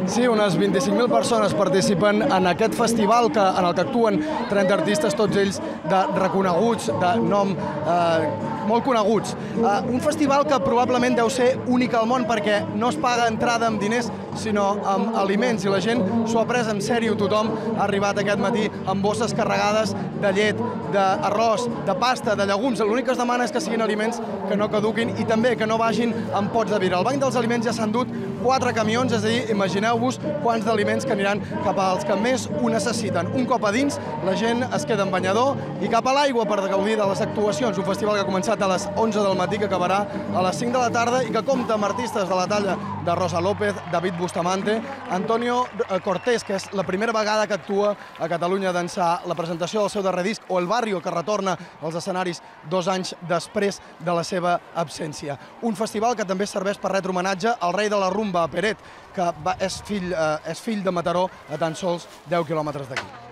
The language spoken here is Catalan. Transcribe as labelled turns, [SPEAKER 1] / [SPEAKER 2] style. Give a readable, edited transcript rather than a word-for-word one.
[SPEAKER 1] Sí, unes 25.000 persones participen en aquest festival en el que actuen 30 artistes, tots ells de reconeguts, de nom molt coneguts. Un festival que probablement deu ser únic al món perquè no es paga entrada amb diners, sinó amb aliments, i la gent s'ho ha pres en sèrio. Tothom ha arribat aquest matí amb bosses carregades de llet, d'arròs, de pasta, de llegums. L'únic que es demana és que siguin aliments que no caduquin i també que no vagin amb pots de vidre. Al Banc dels Aliments ja s'han dut 4 camions, és a dir, imagineu-vos quants d'aliments que aniran cap als que més ho necessiten. Un cop a dins, la gent es queda en banyador i cap a l'aigua per gaudir de les actuacions. Un festival que ha començat a les 11 del matí, que acabarà a les 5 de la tarda i que compta amb artistes de la talla de Rosa López, David Bustamante, Antonio Cortés, que és la primera vegada que actua a Catalunya d'ençà la presentació del seu darrer disc, o El Barrio, que retorna als escenaris 2 anys després de la seva absència. Un festival que també serveix per retre homenatge al rei de la rumba, Peret, que és fill de Mataró, a tan sols 10 quilòmetres d'aquí.